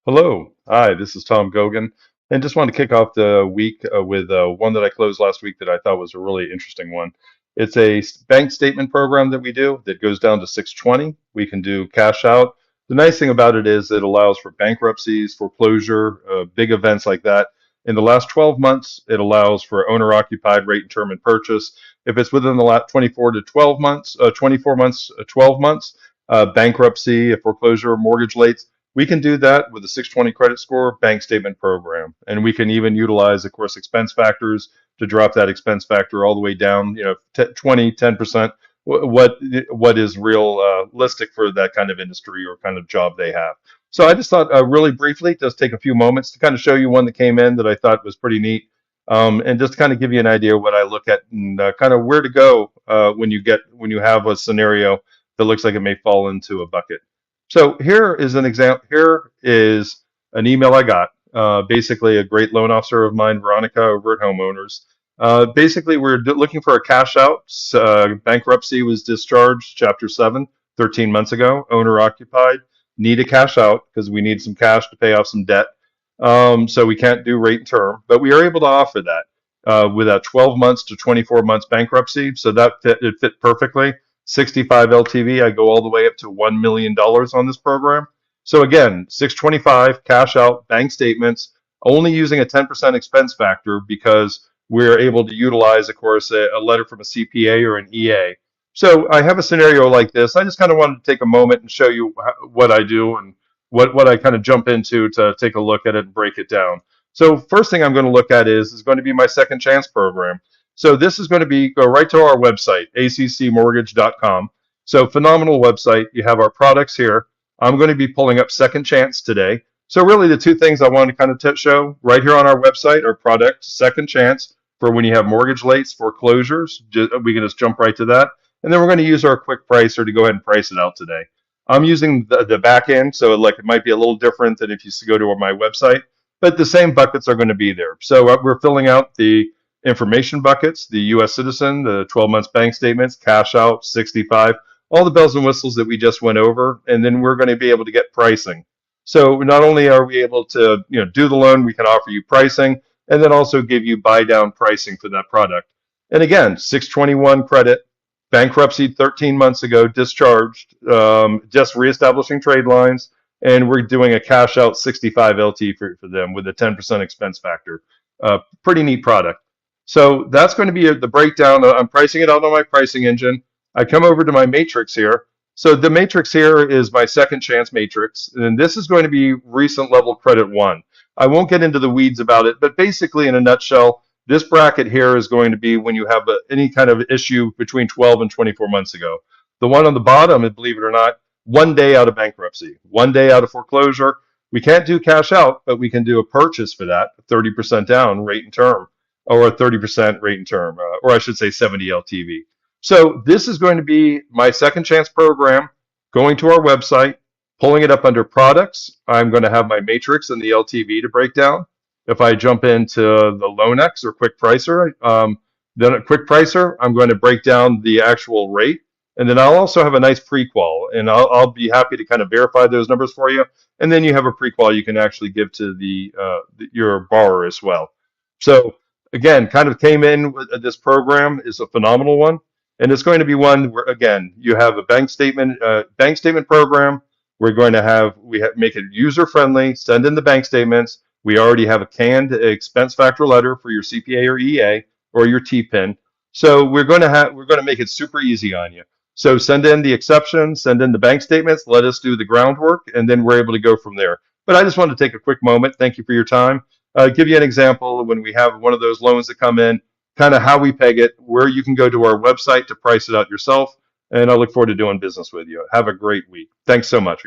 Hello. Hi, this is Tom Gogan. And just wanted to kick off the week with one that I closed last week that I thought was a really interesting one. It's a bank statement program that we do that goes down to 620. We can do cash out. The nice thing about it is it allows for bankruptcies, foreclosure, big events like that. In the last 12 months, it allows for owner occupied rate and term and purchase. If it's within the last 24 to 12 months, 24 months, 12 months, bankruptcy, foreclosure, mortgage late, we can do that with a 620 credit score bank statement program. And we can even utilize, of course, expense factors to drop that expense factor all the way down, 20, 10%, what is realistic for that kind of industry or kind of job they have. So I just thought really briefly, just take a few moments to kind of show you one that came in that I thought was pretty neat. And just kind of give you an idea of what I look at and kind of where to go when you have a scenario that looks like it may fall into a bucket. So here is an example. Here is an email I got. Basically, a great loan officer of mine, Veronica, over at Homeowners. Basically, we're looking for a cash out. Bankruptcy was discharged, Chapter 7, 13 months ago. Owner occupied. Need a cash out because we need some cash to pay off some debt. So we can't do rate and term, but we are able to offer that with that 12 months to 24 months bankruptcy. So it fit perfectly. 65 LTV, I go all the way up to $1 million on this program. So again, 625 cash out, bank statements, only using a 10% expense factor because we're able to utilize, of course, a letter from a CPA or an EA. So I have a scenario like this. I just kind of wanted to take a moment and show you what I do and what I kind of jump into to take a look at it and break it down. So first thing I'm going to look at is going to be my second chance program. So this is going to go right to our website, accmortgage.com. So phenomenal website. You have our products here. I'm going to be pulling up Second Chance today. So really the two things I want to kind of show right here on our website are product Second Chance for when you have mortgage lates, foreclosures. We can just jump right to that. And then we're going to use our quick pricer to go ahead and price it out today. I'm using the back end, so like it might be a little different than if you go to my website, but the same buckets are going to be there. So we're filling out the information buckets, the U.S. citizen, the 12 months bank statements, cash out, 65, all the bells and whistles that we just went over, and then we're going to be able to get pricing. So not only are we able to do the loan, we can offer you pricing, and then also give you buy down pricing for that product. And again, 621 credit, bankruptcy 13 months ago, discharged, just reestablishing trade lines, and we're doing a cash out 65 LT for them with a 10% expense factor. Pretty neat product. So that's going to be the breakdown. I'm pricing it out on my pricing engine. I come over to my matrix here. So the matrix here is my second chance matrix, and this is going to be recent level credit 1. I won't get into the weeds about it, but basically in a nutshell, this bracket here is going to be when you have any kind of issue between 12 and 24 months ago. The one on the bottom, and believe it or not, 1 day out of bankruptcy, 1 day out of foreclosure. We can't do cash out, but we can do a purchase for that, 30% down rate and term, or a 30% rate and term, or I should say 70 LTV. So this is going to be my second chance program, going to our website, pulling it up under products. I'm going to have my matrix and the LTV to break down. If I jump into the LoanX or Quick Pricer, then at Quick Pricer, I'm going to break down the actual rate. And then I'll also have a nice pre-qual, and I'll be happy to kind of verify those numbers for you. And then you have a pre-qual you can actually give to your borrower as well. So again, kind of came in with this program is a phenomenal one, and it's going to be one where again you have a bank statement program. We're going to make it user friendly. Send in the bank statements. We already have a canned expense factor letter for your CPA or EA or your TPIN. So we're going to make it super easy on you. So send in the exceptions, send in the bank statements, let us do the groundwork, and then we're able to go from there. But I just wanted to take a quick moment. Thank you for your time. Give you an example when we have one of those loans that come in, kind of how we peg it, where you can go to our website to price it out yourself. And I look forward to doing business with you. Have a great week. Thanks so much.